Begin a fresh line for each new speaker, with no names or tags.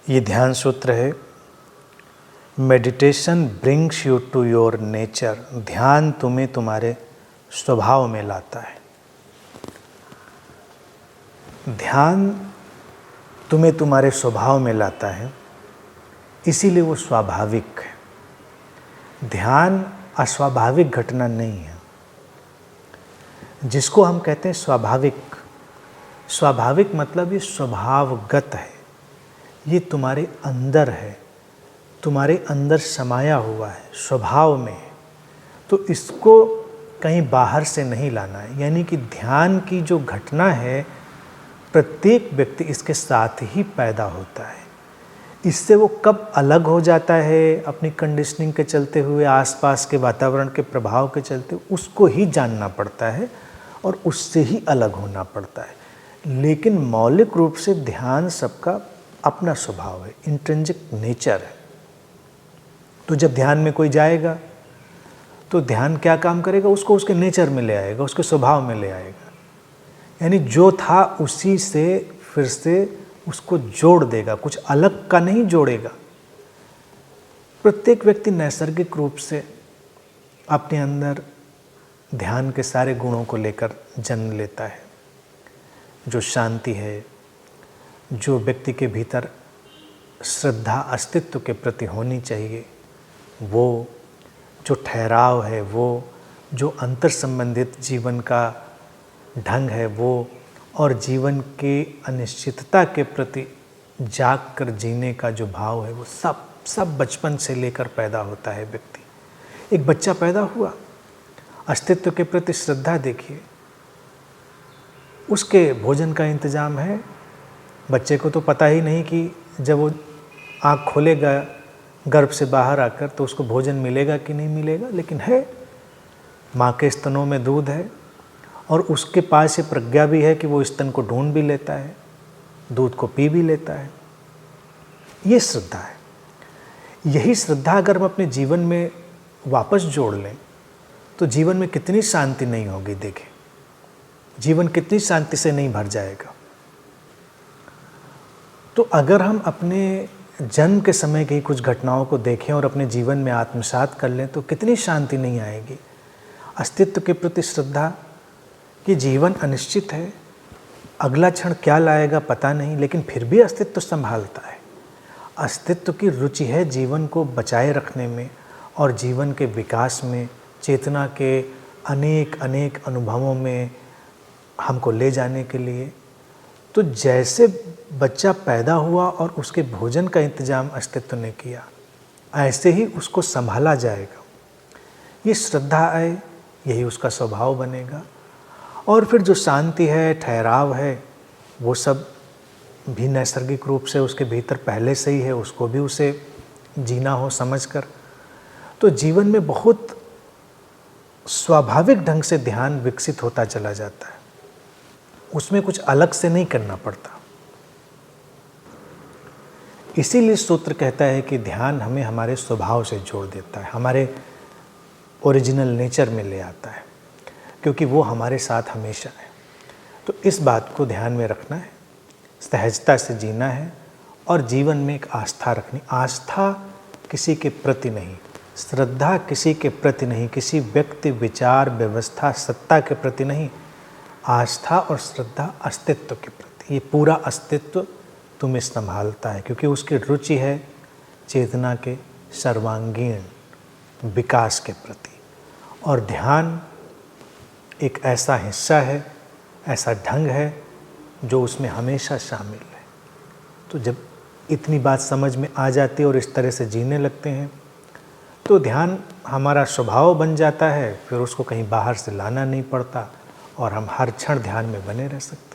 ये ध्यान सूत्र है, meditation brings you to your nature. ध्यान तुम्हें तुम्हारे स्वभाव में लाता है। ध्यान तुम्हें तुम्हारे स्वभाव में लाता है, इसीलिए वो स्वाभाविक है। ध्यान अस्वाभाविक घटना नहीं है। जिसको हम कहते हैं स्वाभाविक, स्वाभाविक मतलब ये स्वभावगत है, ये तुम्हारे अंदर है, तुम्हारे अंदर समाया हुआ है, स्वभाव में है। तो इसको कहीं बाहर से नहीं लाना है। यानी कि ध्यान की जो घटना है, प्रत्येक व्यक्ति इसके साथ ही पैदा होता है। इससे वो कब अलग हो जाता है, अपनी कंडीशनिंग के चलते हुए, आसपास के वातावरण के प्रभाव के चलते, उसको ही जानना पड़ता है और उससे ही अलग होना पड़ता है। लेकिन मौलिक रूप से ध्यान सबका अपना स्वभाव है, इंट्रिंसिक नेचर है। तो जब ध्यान में कोई जाएगा तो ध्यान क्या काम करेगा, उसको उसके नेचर में ले आएगा, उसके स्वभाव में ले आएगा। यानी जो था उसी से फिर से उसको जोड़ देगा, कुछ अलग का नहीं जोड़ेगा। प्रत्येक व्यक्ति नैसर्गिक रूप से अपने अंदर ध्यान के सारे गुणों को लेकर जन्म लेता है। जो शांति है, जो व्यक्ति के भीतर श्रद्धा अस्तित्व के प्रति होनी चाहिए वो, जो ठहराव है वो, जो अंतर संबंधित जीवन का ढंग है वो, और जीवन के अनिश्चितता के प्रति जाग कर जीने का जो भाव है वो सब बचपन से लेकर पैदा होता है व्यक्ति। एक बच्चा पैदा हुआ, अस्तित्व के प्रति श्रद्धा देखिए, उसके भोजन का इंतजाम है। बच्चे को तो पता ही नहीं कि जब वो आँख खोलेगा गर्भ से बाहर आकर तो उसको भोजन मिलेगा कि नहीं मिलेगा, लेकिन है, माँ के स्तनों में दूध है और उसके पास ये प्रज्ञा भी है कि वो स्तन को ढूंढ भी लेता है, दूध को पी भी लेता है। ये श्रद्धा है। यही श्रद्धा अगर हम अपने जीवन में वापस जोड़ लें तो जीवन में कितनी शांति नहीं होगी। देखें, जीवन कितनी शांति से नहीं भर जाएगा। तो अगर हम अपने जन्म के समय की कुछ घटनाओं को देखें और अपने जीवन में आत्मसात कर लें तो कितनी शांति नहीं आएगी। अस्तित्व के प्रति श्रद्धा, कि जीवन अनिश्चित है, अगला क्षण क्या लाएगा पता नहीं, लेकिन फिर भी अस्तित्व संभालता है। अस्तित्व की रुचि है जीवन को बचाए रखने में और जीवन के विकास में, चेतना के अनेक अनेक अनुभवों में हमको ले जाने के लिए। तो जैसे बच्चा पैदा हुआ और उसके भोजन का इंतजाम अस्तित्व ने किया, ऐसे ही उसको संभाला जाएगा। ये श्रद्धा आए, यही उसका स्वभाव बनेगा। और फिर जो शांति है, ठहराव है, वो सब भी नैसर्गिक रूप से उसके भीतर पहले से ही है, उसको भी उसे जीना हो समझकर। तो जीवन में बहुत स्वाभाविक ढंग से ध्यान विकसित होता चला जाता है। उसमें कुछ अलग से नहीं करना पड़ता। इसीलिए सूत्र कहता है कि ध्यान हमें हमारे स्वभाव से जोड़ देता है, हमारे ओरिजिनल नेचर में ले आता है, क्योंकि वो हमारे साथ हमेशा है। तो इस बात को ध्यान में रखना है, सहजता से जीना है और जीवन में एक आस्था रखनी। आस्था किसी के प्रति नहीं, श्रद्धा किसी के प्रति नहीं, किसी व्यक्ति, विचार, व्यवस्था, सत्ता के प्रति नहीं। आस्था और श्रद्धा अस्तित्व के प्रति। ये पूरा अस्तित्व तुम्हें संभालता है, क्योंकि उसकी रुचि है चेतना के सर्वांगीण विकास के प्रति। और ध्यान एक ऐसा हिस्सा है, ऐसा ढंग है जो उसमें हमेशा शामिल है। तो जब इतनी बात समझ में आ जाती है और इस तरह से जीने लगते हैं तो ध्यान हमारा स्वभाव बन जाता है। फिर उसको कहीं बाहर से लाना नहीं पड़ता और हम हर क्षण ध्यान में बने रह सकते हैं।